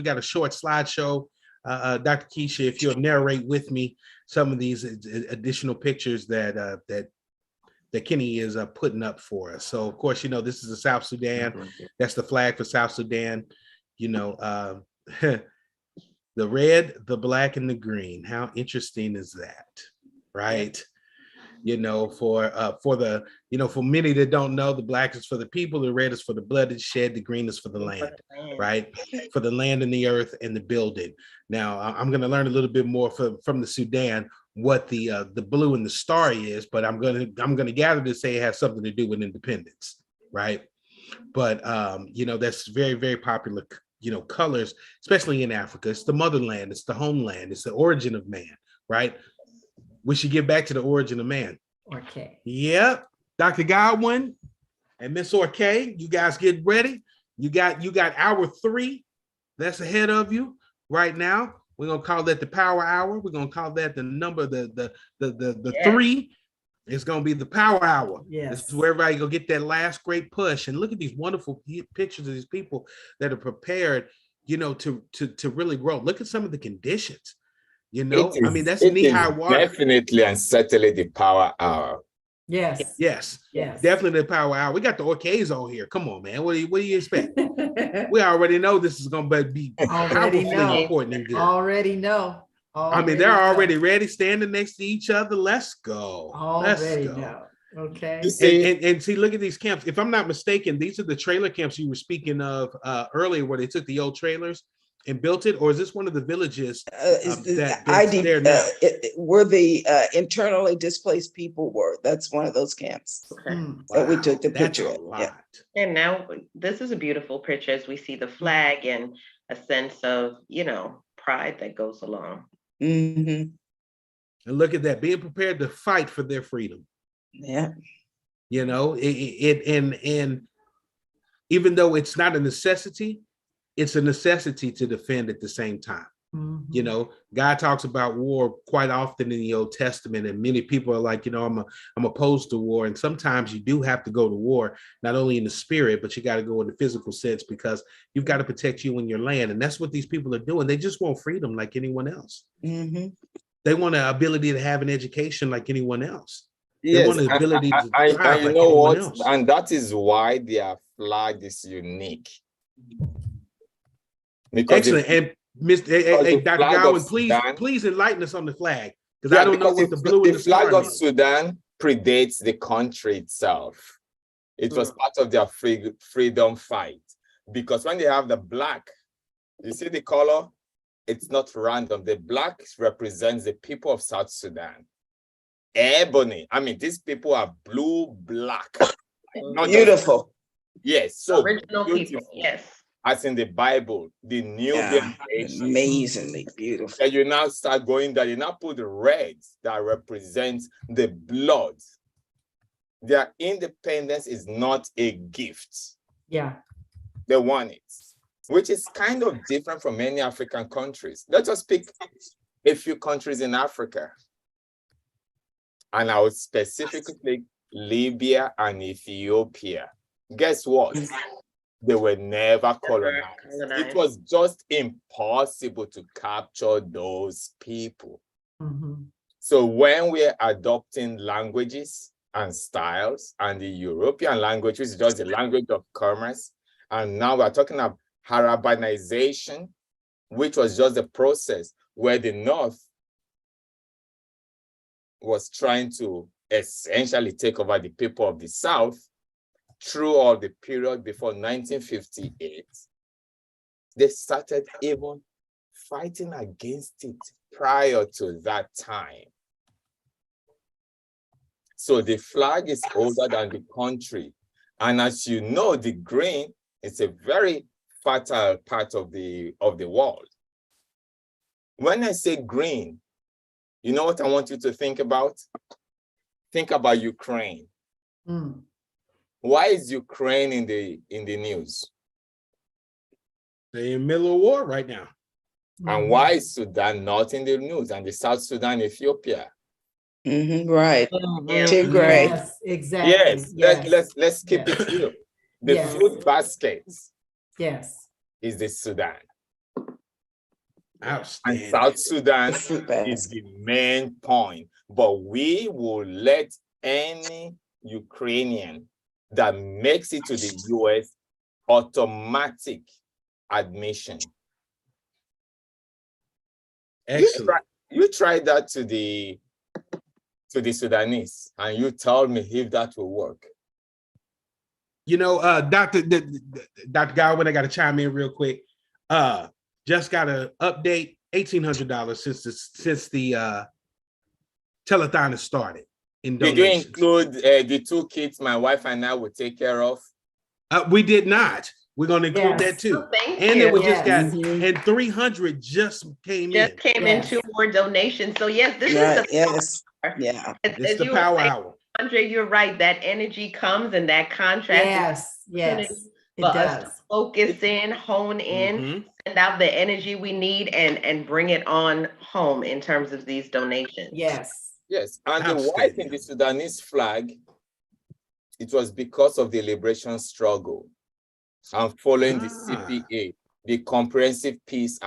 We got a short slideshow. Dr. Keisha, if you'll narrate with me some of these additional pictures that Kenny is putting up for us. So, of course, this is the South Sudan. That's the flag for South Sudan. The red, the black, and the green. How interesting is that, right? For many that don't know, the black is for the people, the red is for the blood is shed, the green is for the land, right? For the land and the earth and the building. Now, I'm going to learn a little bit more from the Sudan what the blue and the star is, but I'm going to gather to say it has something to do with independence, right? But that's very, very popular, colors, especially in Africa. It's the motherland, it's the homeland, it's the origin of man, right? We should get back to the origin of man. Okay. Yep. Dr. Godwin and Miss Orkay, you guys get ready. You got hour 3 that's ahead of you right now. We're gonna call that the power hour. We're gonna call that the number, the 3 is gonna be the power hour. Yes. This is where everybody go get that last great push. And look at these wonderful pictures of these people that are prepared, to really grow. Look at some of the conditions. That's knee-high water. Definitely and certainly the power hour. Yes. Definitely the power hour. We got the Orkays on here. Come on, man. What do you expect? We already know this is going to be powerfully important and good. Already know. They're already ready, standing next to each other. Let's go. Already know. Okay. And see, look at these camps. If I'm not mistaken, these are the trailer camps you were speaking of earlier, where they took the old trailers and built it, or is this one of the villages where the internally displaced people were? That's one of those camps that we took the picture of. Yeah. And now this is a beautiful picture as we see the flag and a sense of, pride that goes along. Mm-hmm. And look at that, being prepared to fight for their freedom. Yeah. And even though it's not a necessity, it's a necessity to defend at the same time. Mm-hmm. God talks about war quite often in the Old Testament, and many people are like, I'm opposed to war. And sometimes you do have to go to war, not only in the spirit, but you got to go in the physical sense, because you've got to protect you and your land. And that's what these people are doing. They just want freedom like anyone else. Mm-hmm. They want the ability to have an education like anyone else. They Yes, want the ability to and thrive you like know anyone what? else. And that is why their flag is unique. Because excellent. And Dr. Godwin, please enlighten us on the flag, because I don't know what the blue and the flag of is. Sudan predates the country itself. It was part of their freedom fight, because when they have the black, you see the color, it's not random. The black represents the people of South Sudan. Ebony, these people are blue black. Beautiful. Yes, so original people. Yes. As in the Bible, the Nubian nation. Amazingly beautiful. And you now start going that you now put the red that represents the blood. Their independence is not a gift. Yeah. They want it, which is kind of different from many African countries. Let us pick a few countries in Africa. And I would specifically pick Libya and Ethiopia. Guess what? They were never colonized. It was just impossible to capture those people. Mm-hmm. So when we're adopting languages and styles, and the European language, which is just the language of commerce, and now we're talking about Arabanization, which was just the process where the North was trying to essentially take over the people of the South through all the period before 1958. They started even fighting against it prior to that time. So the flag is older than the country. And as you know, the green is a very fertile part of the world. When I say green, you know what I want you to think about? Think about Ukraine. Mm. Why is Ukraine in the news? They're in the middle of war right now. And why is Sudan not in the news? And the South Sudan, Ethiopia? Right. Tigray. Yes, exactly. Yes. Let's keep it real. The food baskets. Yes. Is the Sudan. And Outstanding. South Sudan Fruit is basket. the main point. But we will let any Ukrainian that makes it to the US automatic admission. Excellent. You try that to the Sudanese, and you tell me if that will work. You know, Dr. Godwin, I got to chime in real quick. Just got an update, $1,800 since the telethon has started in Did donations. you include the 2 kids my wife and I will take care of? We did not. We're going to include that too. Well, thank And you. then we just got, Mhm. and 300 just came Just in. came Yes. in 2 more donations. So yes, this Right, is the yes, yeah. It's as the you were power saying, hour. Andre, you're right. That energy comes and that contrast Yes, yes, it for us to does. focus in, hone in, Mhm. send out the energy we need and bring it on home in terms of these donations. Yes. Yes, and the white in the Sudanese flag, it was because of the liberation struggle and following the CPA, the Comprehensive Peace